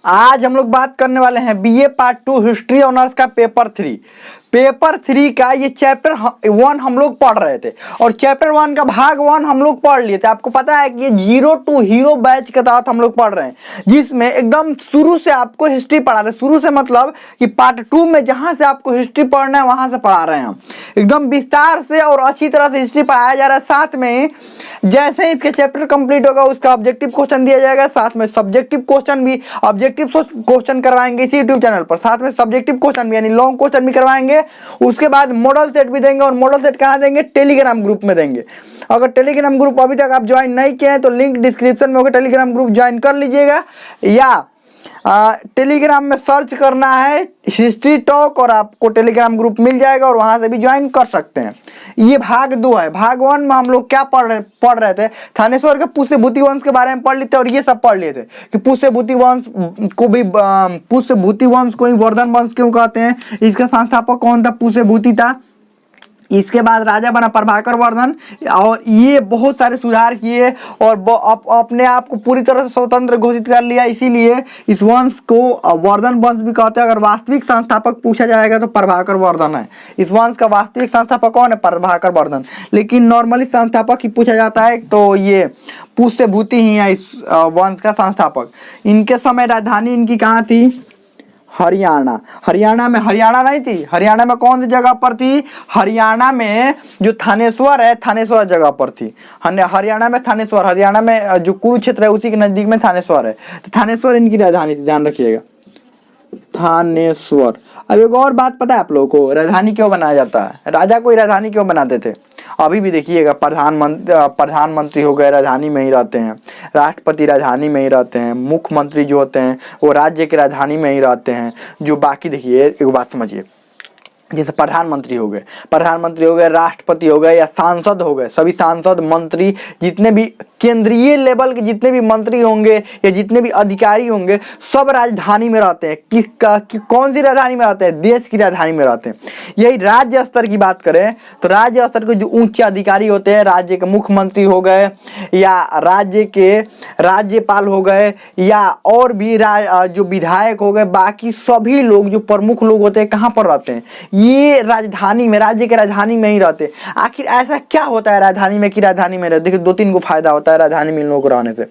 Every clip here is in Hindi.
आज हम लोग बात करने वाले हैं बीए पार्ट 2 हिस्ट्री ऑनर्स का पेपर 3 का ये चैप्टर 1 हम लोग पढ़ रहे थे और चैप्टर 1 का भाग 1 हम लोग पढ़ लिए थे। आपको पता है कि ये 0 टू हीरो बैच के तहत हम लोग पढ़ रहे हैं, जिसमें एकदम शुरू से आपको हिस्ट्री पढ़ा रहे हैं। शुरू से मतलब कि पार्ट 2 में जहां से आपको हिस्ट्री पढ़ना है वहां से पढ़ा रहे हैं हम एकदम विस्तार से और अच्छी तरह से हिस्ट्री पढ़ाया जा रहा है। साथ में जैसे ही इसके चैप्टर कंप्लीट होगा उसका ऑब्जेक्टिव क्वेश्चन दिया जाएगा, साथ में सब्जेक्टिव क्वेश्चन भी, ऑब्जेक्टिव क्वेश्चन करवाएंगे इसी यूट्यूब चैनल पर, साथ में सब्जेक्टिव क्वेश्चन भी यानी लॉन्ग क्वेश्चन भी करवाएंगे। उसके बाद मॉडल सेट भी देंगे और मॉडल सेट कहाँ देंगे? टेलीग्राम ग्रुप में देंगे। अगर टेलीग्राम ग्रुप अभी तक आप ज्वाइन नहीं किए हैं तो लिंक डिस्क्रिप्शन में होगा, टेलीग्राम ग्रुप ज्वाइन कर लीजिएगा या टेलीग्राम में सर्च करना है हिस्ट्री टॉक और आपको टेलीग्राम ग्रुप मिल जाएगा और वहां से भी ज्वाइन कर सकते हैं। ये भाग 2 है। भाग 1 में हम लोग क्या पढ़ रहे थे? थानेश्वर के पुष्य भूति वंश के बारे में पढ़ लिए थे और ये सब पढ़ लिए थे कि पुष्य भूति वंश को ही वर्धन वंश क्यों कहते हैं, इसका संस्थापक कौन था? पुष्य भूति था। इसके बाद राजा बना प्रभाकर वर्धन और ये बहुत सारे सुधार किए और अपने आप को पूरी तरह से स्वतंत्र घोषित कर लिया, इसीलिए इस वंश को वर्धन वंश भी कहते हैं। अगर वास्तविक संस्थापक पूछा जाएगा तो प्रभाकर वर्धन है। इस वंश का वास्तविक संस्थापक कौन है? प्रभाकर वर्धन। लेकिन नॉर्मली संस्थापक ही पूछा जाता है तो ये पुष्य भूति ही है इस वंश का संस्थापक। इनके समय राजधानी इनकी कहाँ थी? हरियाणा। हरियाणा में हरियाणा नहीं थी, हरियाणा में कौन सी जगह पर थी? हरियाणा में जो थानेश्वर है, थानेश्वर जगह पर थी। हरियाणा में थानेश्वर, हरियाणा में जो कुरुक्षेत्र है उसी के नजदीक में थानेश्वर है, तो थानेश्वर इनकी राजधानी थी, ध्यान रखिएगा, थानेश्वर। अब एक और बात पता है आप लोगों को, राजधानी क्यों बनाया जाता है? राजा को राजधानी क्यों बनाते थे? अभी भी देखिएगा, प्रधानमंत्री हो गए राजधानी में ही रहते हैं, राष्ट्रपति राजधानी में ही रहते हैं, मुख्यमंत्री जो होते हैं वो राज्य के राजधानी में ही रहते हैं। जो बाकी देखिए, एक बात समझिए, जैसे प्रधानमंत्री हो गए, राष्ट्रपति हो गए या सांसद हो गए, सभी सांसद, मंत्री, जितने भी केंद्रीय लेवल के जितने भी मंत्री होंगे या जितने भी अधिकारी होंगे सब राजधानी में रहते हैं। कौन सी राजधानी में रहते हैं? देश की राजधानी में रहते हैं। यही राज्य स्तर की बात करें तो राज्य स्तर के जो उच्च अधिकारी होते हैं, राज्य के मुख्यमंत्री हो गए या राज्य के राज्यपाल हो गए या और भी जो विधायक हो गए, बाकी सभी लोग जो प्रमुख लोग होते हैं कहाँ पर रहते हैं? ये राजधानी में, राज्य के राजधानी में ही रहते हैं। आखिर ऐसा क्या होता है राजधानी में कि राजधानी में रहते? देखिए 2-3 को फायदा होता है राजधानी में इन लोगों को रहने से।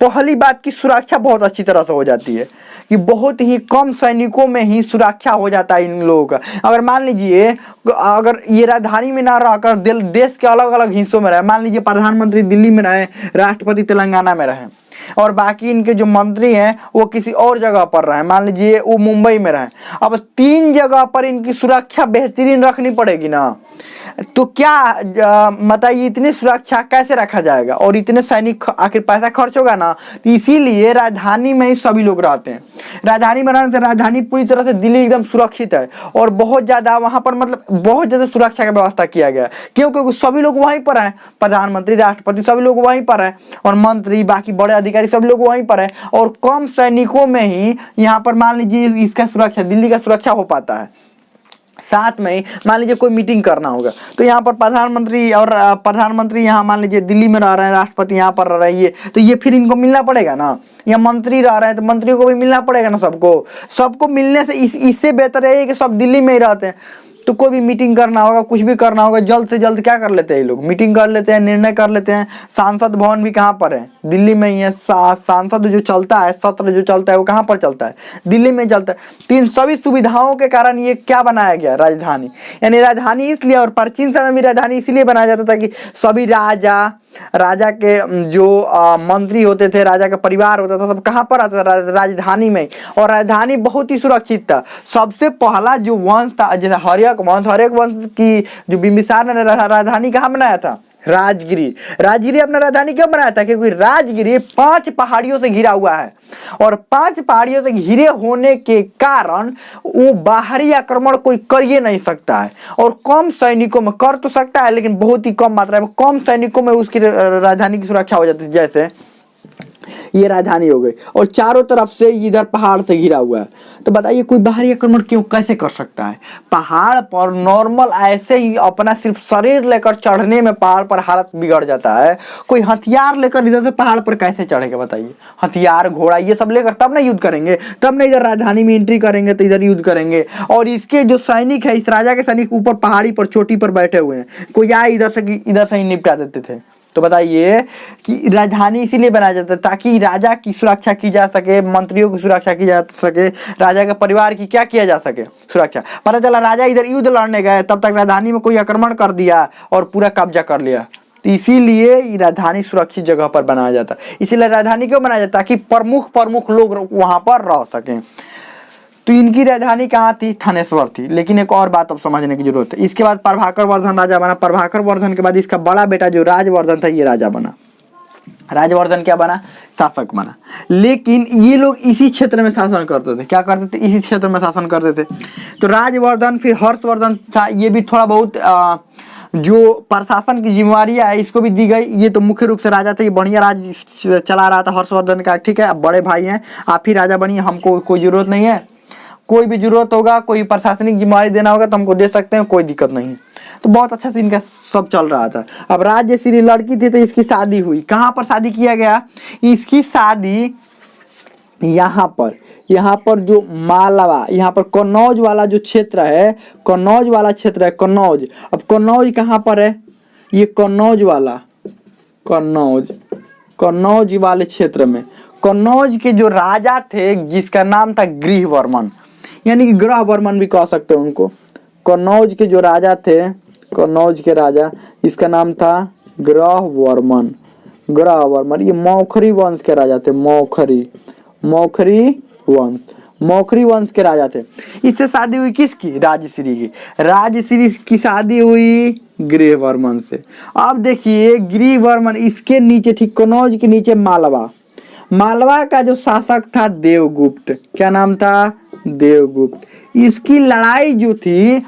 पहली बात की सुरक्षा बहुत अच्छी तरह से हो जाती है कि बहुत ही कम सैनिकों में ही सुरक्षा हो जाता है इन लोगों का। अगर मान लीजिए अगर ये राजधानी में ना रहकर देश के अलग अलग हिस्सों में रहे, मान लीजिए प्रधानमंत्री दिल्ली में रहे, राष्ट्रपति तेलंगाना में रहे और बाकी इनके जो मंत्री हैं वो किसी और जगह पर रहे, मान लीजिए वो मुंबई में रहे, अब 3 जगह पर इनकी सुरक्षा बेहतरीन रखनी पड़ेगी ना। तो क्या बताइए, इतनी सुरक्षा कैसे रखा जाएगा? और इतने सैनिक, आखिर पैसा खर्च होगा ना, तो इसीलिए राजधानी में ही सभी लोग रहते हैं। राजधानी में रहने से राजधानी पूरी तरह से दिल्ली एकदम सुरक्षित है और बहुत ज्यादा वहां पर मतलब बहुत ज्यादा सुरक्षा का व्यवस्था किया गया है। क्योंकि सभी लोग वहीं पर हैं, प्रधानमंत्री, राष्ट्रपति सभी लोग वहीं पर हैं और मंत्री, बाकी बड़े अधिकारी सब लोग वहीं पर हैं और कम सैनिकों में ही यहाँ पर मान लीजिए इसका सुरक्षा, दिल्ली का सुरक्षा हो पाता है। साथ में मान लीजिए कोई मीटिंग करना होगा तो यहाँ पर प्रधानमंत्री यहाँ मान लीजिए दिल्ली में रह रहे हैं, राष्ट्रपति यहाँ पर रह रही है, तो ये फिर इनको मिलना पड़ेगा ना। या मंत्री रह रहे हैं तो मंत्रियों को भी मिलना पड़ेगा ना। सबको मिलने से इससे बेहतर है कि सब दिल्ली में ही रहते हैं। तो कोई भी मीटिंग करना होगा, कुछ भी करना होगा, जल्द से जल्द क्या कर लेते हैं ये लोग? मीटिंग कर लेते हैं, निर्णय कर लेते हैं। सांसद भवन भी कहाँ पर है? दिल्ली में ही है। सांसद जो चलता है, सत्र जो चलता है वो कहाँ पर चलता है? दिल्ली में चलता है। तो इन सभी सुविधाओं के कारण ये क्या बनाया गया? राजधानी। यानी राजधानी इसलिए, और प्राचीन समय में राजधानी इसलिए बनाया जाता था कि सभी राजा के जो मंत्री होते थे, राजा का परिवार होता था, सब कहाँ पर आता था? राजधानी में। और राजधानी बहुत ही सुरक्षित था। सबसे पहला जो वंश था, जैसे हर्यक वंश की जो बिंबिसार ने राजधानी कहाँ बनाया था? राजगिरी अपना राजधानी क्यों बनाया था? क्योंकि राजगिरी 5 पहाड़ियों से घिरा हुआ है और 5 पहाड़ियों से घिरे होने के कारण वो बाहरी आक्रमण कोई कर ही नहीं सकता है और कम सैनिकों में कर तो सकता है लेकिन बहुत ही कम मात्रा में, कम सैनिकों में उसकी राजधानी की सुरक्षा हो जाती है। जैसे ये राजधानी हो गई, और चारों तरफ से इधर पहाड़ से घिरा हुआ है। तो बताइए कोई बाहरी आक्रमण क्यों कैसे कर सकता है? पहाड़ पर नॉर्मल ऐसे ही अपना सिर्फ शरीर लेकर चढ़ने में पहाड़ पर हालत बिगड़ जाता है, कोई हथियार लेकर इधर से पहाड़ पर कैसे चढ़ेगा बताइए? हथियार घोड़ा ये सब लेकर तब ना युद्ध करेंगे, तब ना इधर राजधानी में एंट्री करेंगे, तो इधर युद्ध करेंगे। और इसके जो सैनिक है, इस राजा के सैनिक ऊपर पहाड़ी पर चोटी पर बैठे हुए हैं, कोई आए इधर से ही निपटा देते थे। तो बताइए कि राजधानी इसीलिए बनाया जाता है ताकि राजा की सुरक्षा की जा सके, मंत्रियों की सुरक्षा की जा सके, राजा के परिवार की क्या किया जा सके, सुरक्षा। पता चला राजा इधर युद्ध लड़ने गए, तब तक राजधानी में कोई आक्रमण कर दिया और पूरा कब्जा कर लिया। तो इसीलिए राजधानी सुरक्षित जगह पर बनाया जाता है। इसीलिए राजधानी क्यों बनाया जाता है? ताकि प्रमुख लोग वहां पर रह सकें। तो इनकी राजधानी कहाँ थी? थानेश्वर थी। लेकिन एक और बात अब समझने की जरूरत है। इसके बाद प्रभाकर वर्धन राजा बना। प्रभाकर वर्धन के बाद इसका बड़ा बेटा जो राजवर्धन था ये राजा बना। राजवर्धन क्या बना? शासक बना। लेकिन ये लोग इसी क्षेत्र में शासन करते थे। क्या करते थे? इसी क्षेत्र में शासन करते थे। तो राजवर्धन, फिर हर्षवर्धन था, ये भी थोड़ा बहुत जो प्रशासन की जिम्मेवारी है इसको भी दी गई। ये तो मुख्य रूप से राजा थे, ये बढ़िया राज चला रहा था हर्षवर्धन का। ठीक है, अब बड़े भाई हैं, आप ही राजा बनिए, हमको कोई जरूरत नहीं है। कोई भी जरूरत होगा, कोई प्रशासनिक जिम्मेवारी देना होगा तो हमको दे सकते हैं, कोई दिक्कत नहीं। तो बहुत अच्छा से इनका सब चल रहा था। अब राजश्री लड़की थी तो इसकी शादी हुई। कहाँ पर शादी किया गया? इसकी शादी यहाँ पर जो मालवा, यहाँ पर कन्नौज वाला जो क्षेत्र है, कन्नौज वाला क्षेत्र है, कन्नौज। अब कन्नौज कहाँ पर है? ये कन्नौज वाला, कन्नौज वाले क्षेत्र में। कन्नौज के जो राजा थे जिसका नाम था गृहवर्मन, यानी कि ग्रहवर्मन भी कह सकते हो उनको। कन्नौज के जो राजा थे, कन्नौज के राजा, इसका नाम था ग्रहवर्मन। ये मौखरी वंश के राजा थे। मौखरी वंश के राजा थे। इससे शादी हुई किसकी? राजश्री की। राजश्री की शादी हुई गृहवर्मन से। अब देखिए गृहवर्मन, इसके नीचे ठीक कन्नौज के नीचे मालवा का जो शासक था देवगुप्त। क्या नाम था? देवगुप्त। इसकी लड़ाई जो थी,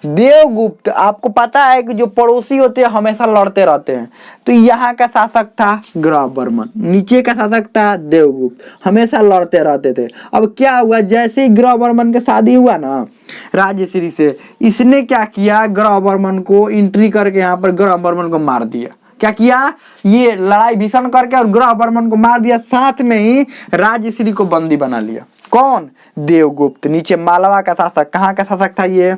देवगुप्त, आपको पता है कि जो पड़ोसी होते हैं हमेशा लड़ते रहते हैं। तो यहाँ का शासक था ग्रहवर्मन, नीचे का शासक था देवगुप्त, हमेशा लड़ते रहते थे। अब क्या हुआ, जैसे ही ग्रहवर्मन का शादी हुआ ना राजश्री से, इसने क्या किया, ग्रहवर्मन को एंट्री करके यहाँ पर ग्रहवर्मन को मार दिया। क्या किया? ये लड़ाई भीषण करके और ग्रहवर्मन को मार दिया। साथ में ही राजश्री को बंदी बना लिया। कौन? देवगुप्त। नीचे मालवा का शासक। कहाँ का शासक था ये?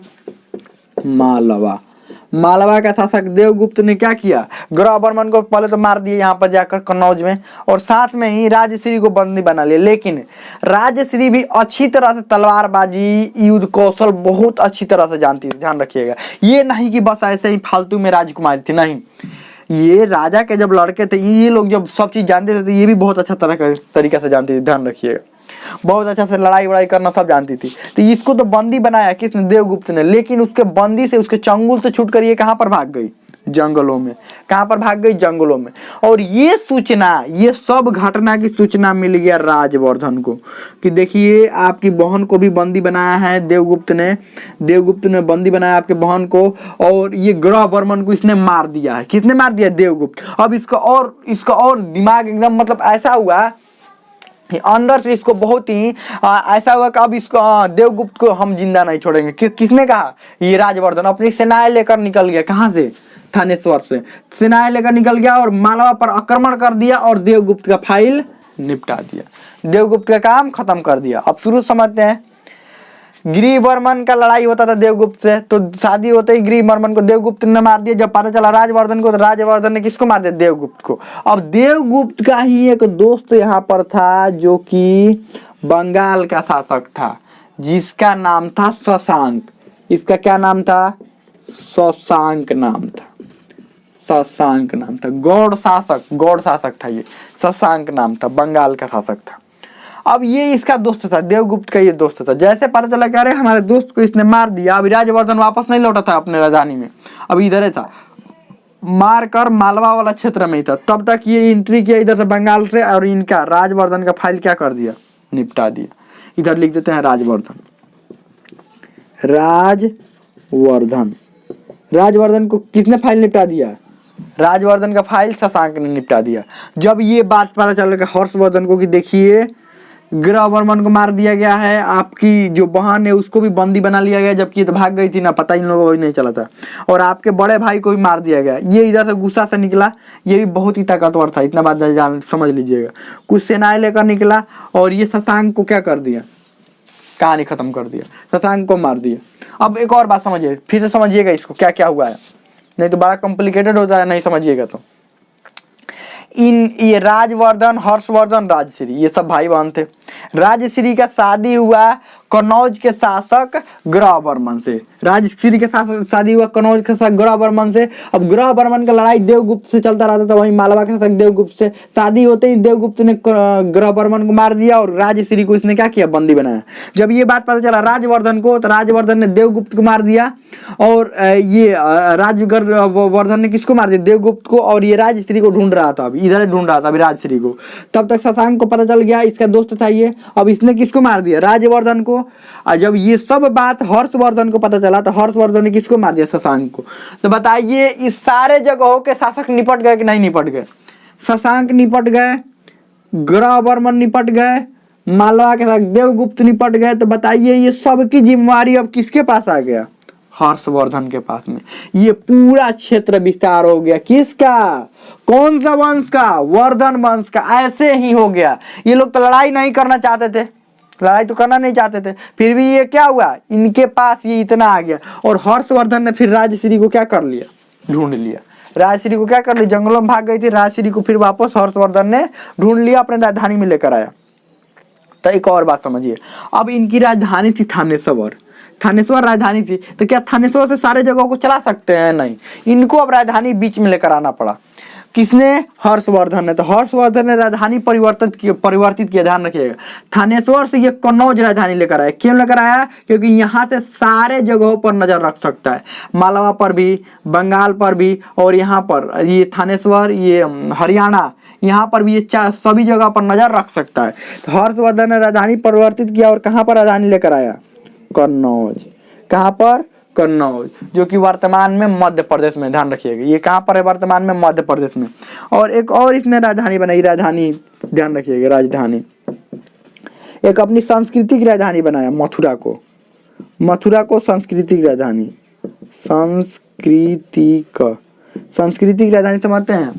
मालवा का शासक देवगुप्त ने क्या किया, ग्रहवर्मन को पहले तो मार दिया यहाँ पर जाकर कन्नौज में, और साथ में ही राजश्री को बंदी बना लिया। लेकिन राजश्री भी अच्छी तरह से तलवारबाजी, युद्ध कौशल बहुत अच्छी तरह से जानती थी। ध्यान रखिएगा, ये नहीं कि बस ऐसे ही फालतू में राजकुमारी थी, नहीं। ये राजा के जब लड़के थे, ये लोग जब सब चीज जानते थे तो ये भी बहुत अच्छा तरीका से जानती थी। ध्यान रखिएगा, बहुत अच्छा से लड़ाई वड़ाई करना सब जानती थी। तो इसको तो बंदी बनाया किसने? देवगुप्त ने। लेकिन उसके बंदी से, उसके चंगुल से छूट कर ये कहां पर भाग गई? जंगलों में। कहां पर भाग गई? जंगलों में। और ये सूचना, ये सब घटना की सूचना मिल गया राजवर्धन को कि देखिए आपकी बहन को भी बंदी बनाया है देवगुप्त ने बंदी बनाया आपके बहन को, और ये ग्रहवर्मन को इसने मार दिया है। किसने मार दिया? देवगुप्त। अब इसका और दिमाग एकदम मतलब ऐसा हुआ अंदर से, इसको बहुत ही ऐसा हुआ कि अब इसको देवगुप्त को हम जिंदा नहीं छोड़ेंगे। किसने कहा? ये राजवर्धन अपनी सेनाएं लेकर निकल गया। कहां से? थानेश्वर से सेनाएं लेकर निकल गया और मालवा पर आक्रमण कर दिया और देवगुप्त का फाइल निपटा दिया, देवगुप्त का काम खत्म कर दिया। अब शुरू समझते हैं। गृहवर्मन का लड़ाई होता था देवगुप्त से, तो शादी होते ही गृहवर्मन को देवगुप्त ने मार दिया। जब पता चला राजवर्धन को, तो राजवर्धन ने किसको मार दिया? देवगुप्त को। अब देवगुप्त का ही एक दोस्त यहाँ पर था जो कि बंगाल का शासक था, जिसका नाम था शशांक। इसका क्या नाम था? शशांक नाम था। गौड़ शासक था ये, शशांक नाम था, बंगाल का शासक था। अब ये इसका दोस्त था, देवगुप्त का ये दोस्त था। जैसे पता चला कि अरे हमारे दोस्त को इसने मार दिया, अभी राजवर्धन वापस नहीं लौटा था अपने राजधानी में, अभी इधर ही था, मारकर मालवा वाला क्षेत्र में ही था। तब तक ये एंट्री किया इधर से बंगाल से, और इनका राजवर्धन का फाइल क्या कर दिया? निपटा दिया। इधर लिख देते हैं राजवर्धन को किसने फाइल निपटा दिया? राजवर्धन का फाइल शशांक ने निपटा दिया। जब ये बात पता चल रहा हर्षवर्धन को कि देखिए गृहवर्मन को मार दिया गया है, आपकी जो बहन है उसको भी बंदी बना लिया गया, जबकि ये तो भाग गई थी ना, पता इन लोगों को भी नहीं चला था, और आपके बड़े भाई को भी मार दिया गया। ये इधर से गुस्सा से निकला, ये भी बहुत ही ताकतवर था, इतना बात जान समझ लीजिएगा। कुछ सेनाएं लेकर निकला और ये शशांक को क्या कर दिया, कहानी खत्म कर दिया, शशांक को मार दिया। अब एक और बात समझिए, फिर से समझिएगा इसको क्या क्या हुआ है, नहीं तो बड़ा कॉम्प्लिकेटेड होता है नहीं समझिएगा तो। ये राजवर्धन, हर्षवर्धन, राजश्री ये सब भाई बहन थे। राजश्री का शादी हुआ कनौज के शासक गृहवर्मन से। राजश्री के साथ शादी हुआ कनौज के शासक गृहवर्मन से। अब गृहवर्मन का लड़ाई देवगुप्त से चलता रहता था, वहीं मालवा के शासक देवगुप्त से। शादी होते ही देवगुप्त ने गृहवर्मन को मार दिया और राजश्री को इसने क्या किया, बंदी बनाया। जब ये बात पता चला राजवर्धन को, तो राजवर्धन ने देवगुप्त को मार दिया, और ये राजवर्धन ने किसको मार दिया, देवगुप्त को, और ये राजश्री को ढूंढ रहा था, अभी इधर ढूंढ रहा था अभी राजश्री को। तब तक शशांक को पता चल गया इसका दोस्त था ये, अब इसने किसको मार दिया, राजवर्धन को। और जब ये सब बात हर्षवर्धन को पता चला तो हर्षवर्धन ने किसको मार दिया, शशांक को। तो बताइए इस सारे जगहों के शासक निपट गए कि नहीं निपट गए, शशांक निपट गए, गृहवर्मन निपट गए, मालवा के साथ देवगुप्त निपट गए। तो बताइए ये सब की जिम्मेवारी अब किसके पास आ गया, हर्षवर्धन के पास में। ये पूरा क्षेत्र विस्तार हो गया किसका, कौन सा वंश का, वर्धन वंश का। ऐसे ही हो गया। ये लोग तो लड़ाई नहीं करना चाहते थे, लड़ाई तो करना नहीं चाहते थे, फिर भी ये क्या हुआ, इनके पास ये इतना आ गया। और हर्षवर्धन ने फिर राजश्री को क्या कर लिया, ढूंढ लिया। राजश्री को क्या कर लिया, जंगलों में भाग गई थी राजश्री को, फिर वापस हर्षवर्धन ने ढूंढ लिया, अपने राजधानी में लेकर आया। तो एक और बात समझिए, अब इनकी राजधानी थी थानेश्वर। थानेश्वर राजधानी थी, तो क्या थानेश्वर से सारे जगहों को चला सकते हैं, नहीं, इनको अब राजधानी बीच में लेकर आना पड़ा। किसने, हर्षवर्धन ने। तो हर्षवर्धन ने राजधानी परिवर्तित किया, ध्यान रखिएगा। थानेश्वर से ये कन्नौज राजधानी लेकर आया। क्यों लेकर आया, क्योंकि यहाँ से सारे जगहों पर नजर रख सकता है, मालवा पर भी, बंगाल पर भी, और यहाँ पर ये थानेश्वर, ये हरियाणा, यहाँ पर भी ये सभी जगह पर नजर रख सकता है। तो हर्षवर्धन ने राजधानी परिवर्तित किया और कहाँ पर राजधानी लेकर आया, कन्नौज। कहाँ पर, कन्नौज, जो कि वर्तमान में मध्य प्रदेश में, ध्यान रखिएगा ये कहाँ पर है, वर्तमान में मध्य प्रदेश में। और एक और इसने राजधानी बनाई, राजधानी ध्यान रखिएगा, राजधानी एक अपनी सांस्कृतिक राजधानी बनाया, मथुरा को। मथुरा को सांस्कृतिक राजधानी, सांस्कृतिक राजधानी समझते हैं,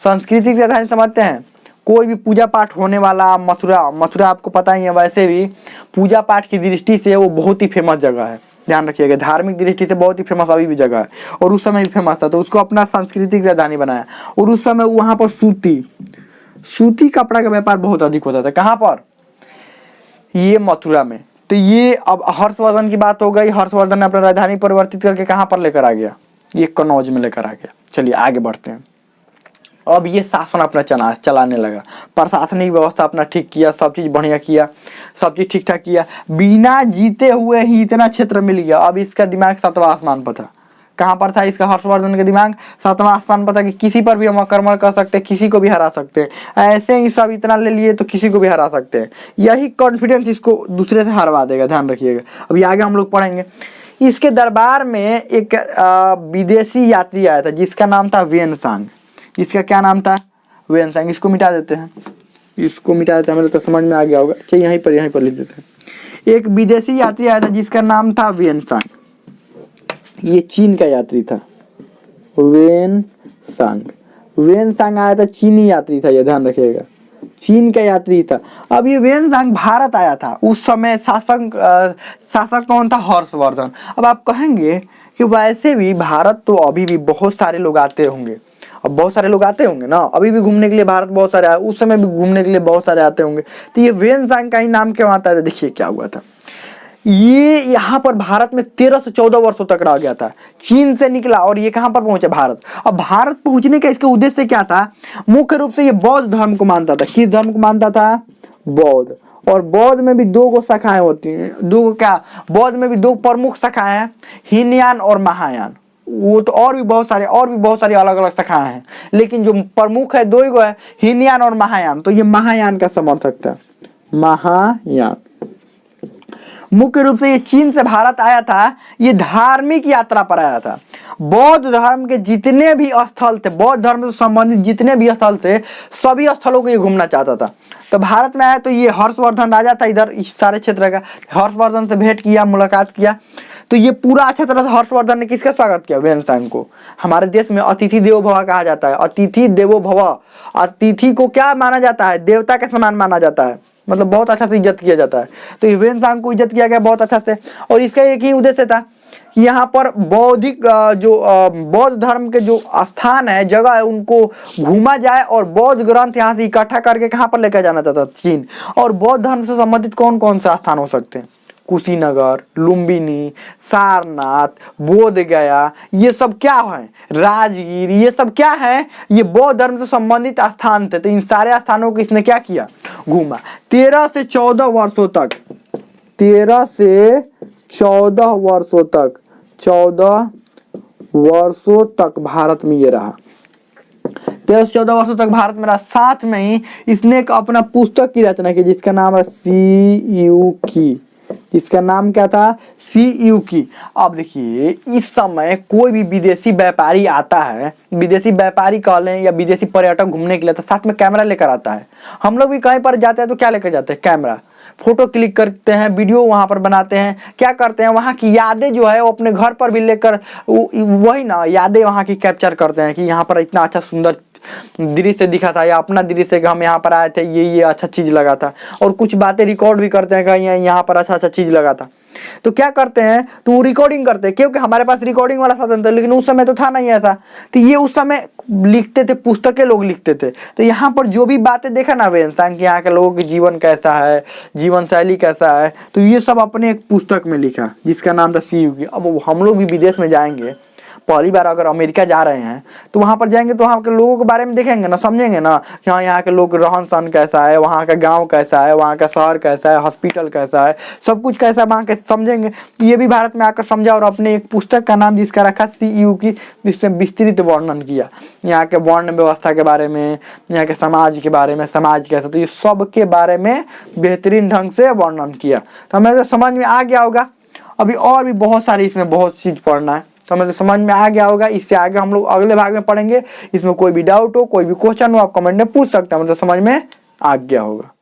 सांस्कृतिक राजधानी समझते हैं। कोई भी पूजा पाठ होने वाला, मथुरा आपको पता ही है, वैसे भी पूजा पाठ की दृष्टि से वो बहुत ही फेमस जगह है, ध्यान रखिएगा। धार्मिक दृष्टि से बहुत ही फेमस अभी भी जगह है, और उस समय भी फेमस था, तो उसको अपना सांस्कृतिक राजधानी बनाया। और उस समय वहां पर सूती कपड़ा का व्यापार बहुत अधिक होता था। कहाँ पर, ये मथुरा में। तो ये अब हर्षवर्धन की बात हो गई, हर्षवर्धन ने अपना राजधानी परिवर्तित करके कहाँ पर लेकर आ गया, ये कन्नौज में लेकर आ गया। चलिए आगे बढ़ते हैं। अब ये शासन अपना चलाने लगा, प्रशासनिक व्यवस्था अपना ठीक किया, सब चीज़ बढ़िया किया, सब चीज़ ठीक ठाक किया, बिना जीते हुए ही इतना क्षेत्र मिल गया। अब इसका दिमाग 7वां आसमान पर था। कहाँ पर था इसका, हर्षवर्धन का दिमाग 7वां आसमान पर था कि किसी पर भी हम आक्रमण कर सकते हैं, किसी को भी हरा सकते हैं। ऐसे ही सब इतना ले लिए तो किसी को भी हरा सकते हैं। यही कॉन्फिडेंस इसको दूसरे से हरवा देगा, ध्यान रखिएगा। अभी आगे हम लोग पढ़ेंगे। इसके दरबार में एक विदेशी यात्री आया था जिसका नाम था वेनसांग। इसका क्या नाम था, वेनसांग। इसको मिटा देते हैं, इसको मिटा देते हैं, हमें तो समझ में आ गया होगा। चलिए यहीं पर लिख देते हैं। एक विदेशी यात्री आया था जिसका नाम था वेनसांग। ये चीन का यात्री था, वेनसांग आया था, चीनी यात्री था, ये ध्यान रखिएगा, चीन का यात्री था। अब ये वेनसांग भारत आया था। उस समय शासक कौन था, हर्षवर्धन। अब आप कहेंगे कि वैसे भी भारत तो अभी भी बहुत सारे लोग आते होंगे, अब बहुत सारे लोग आते होंगे ना, अभी भी घूमने के लिए भारत बहुत सारे आए, उस समय भी घूमने के लिए बहुत सारे आते होंगे। तो ये वेनसांग का ही नाम क्यों आता है, देखिए क्या हुआ था। ये यहाँ पर भारत में 13 से 14 वर्षों तक रह गया था। चीन से निकला और ये कहाँ पर पहुंचा, भारत। अब भारत पहुंचने का इसका उद्देश्य क्या था, मुख्य रूप से ये बौद्ध धर्म को मानता था। किस धर्म को मानता था, बौद्ध। और बौद्ध में भी 2 शाखाएं होती हैं, बौद्ध में भी 2 प्रमुख शाखाएं हैं, हीनयान और महायान। वो तो और भी बहुत सारी अलग अलग शाखाएं हैं, लेकिन जो प्रमुख है 2 ही है, हीनयान और महायान। तो ये महायान का समर्थक था, महायान। मुख्य रूप से ये चीन से भारत आया था, ये धार्मिक यात्रा पर आया था। बौद्ध धर्म के जितने भी स्थल थे, बौद्ध धर्म से संबंधित जितने भी स्थल थे, सभी स्थलों को ये घूमना चाहता था। तो भारत में आया तो ये हर्षवर्धन राजा था इधर इस सारे क्षेत्र का, हर्षवर्धन से भेंट किया, मुलाकात किया। तो ये पूरा अच्छे तरह से हर्षवर्धन ने किसका स्वागत किया? वेनसांग को। हमारे देश में अतिथि देवो भव कहा जाता है, अतिथि देवो भव। अतिथि को क्या माना जाता है? देवता के समान माना जाता है, मतलब बहुत अच्छा से इज्जत किया जाता है। तो ह्वेनसांग को इज्जत किया गया बहुत अच्छा से। और इसका एक ही उद्देश्य था कि यहाँ पर बौद्धिक बौद्ध धर्म के जो स्थान है, जगह है, उनको घूमा जाए और बौद्ध ग्रंथ यहाँ से इकट्ठा करके कहाँ पर लेकर जाना चाहता था? चीन। और बौद्ध धर्म से संबंधित कौन कौन से स्थान हो सकते हैं? कुशीनगर, लुम्बिनी, सारनाथ, बोध गया, ये सब क्या है? राजगीर, ये सब क्या है? ये बौद्ध धर्म से संबंधित स्थान थे। तो इन सारे स्थानों को इसने क्या किया? घूमा। 13 से 14 वर्षों तक, 13 से 14 वर्षों तक, 14 वर्षों तक भारत में ये रहा। 13 से 14 वर्षों तक भारत में रहा। साथ में ही इसने एक अपना पुस्तक की रचना की जिसका नाम है सीयूकी। इसका नाम क्या था? सीयूकी। अब देखिए, इस समय कोई भी विदेशी व्यापारी आता है, विदेशी व्यापारी कह लें या विदेशी पर्यटक घूमने के लिए, तो साथ में कैमरा लेकर आता है। हम लोग भी कहीं पर जाते हैं तो क्या लेकर जाते हैं? कैमरा। फोटो क्लिक करते हैं, वीडियो वहां पर बनाते हैं। क्या करते हैं? वहां की यादें जो है वो अपने घर पर भी लेकर, वही ना यादें वहां की कैप्चर करते हैं कि यहाँ पर इतना अच्छा सुंदर दृश्य दिखा था, या अपना दृश्य कि हम यहाँ पर आए थे, ये अच्छा चीज लगा था। और कुछ बातें रिकॉर्ड भी करते हैं कि यहाँ पर अच्छा चीज लगा था। तो क्या करते हैं? तो वो रिकॉर्डिंग करते हैं, क्योंकि हमारे पास रिकॉर्डिंग वाला साधन था, लेकिन उस समय तो था नहीं ऐसा। तो ये उस समय लिखते थे, पुस्तकें लोग लिखते थे। तो यहाँ पर जो भी बातें देखा ना वेनसांग कि यहाँ के लोगों की जीवन कैसा है, जीवन शैली कैसा है, तो ये सब अपने एक पुस्तक में लिखा जिसका नाम था सीयूकी। अब हम लोग भी विदेश में जाएंगे, पहली बार अगर अमेरिका जा रहे हैं तो वहां पर जाएंगे तो वहां के लोगों के बारे में देखेंगे ना, समझेंगे ना कि हाँ यहाँ के लोग रहन सहन कैसा है, वहाँ का गांव कैसा है, वहाँ का शहर कैसा है, हॉस्पिटल कैसा है, सब कुछ कैसा है वहाँ के समझेंगे। ये भी भारत में आकर समझा और अपने एक पुस्तक का नाम जिसका रखा सीयूकी, जिसमें विस्तृत वर्णन किया यहाँ के वर्ण व्यवस्था के बारे में, यहाँ के समाज के बारे में, समाज कैसा, तो ये सब के बारे में बेहतरीन ढंग से वर्णन किया। तो हमें समझ में आ गया होगा। अभी और भी बहुत सारी इसमें बहुत चीज पढ़ना है, तो हमें समझ में आ गया होगा। इससे आगे हम लोग अगले भाग में पढ़ेंगे। इसमें कोई भी डाउट हो, कोई भी क्वेश्चन हो, आप कमेंट में पूछ सकते हैं, मतलब समझ में आ गया होगा।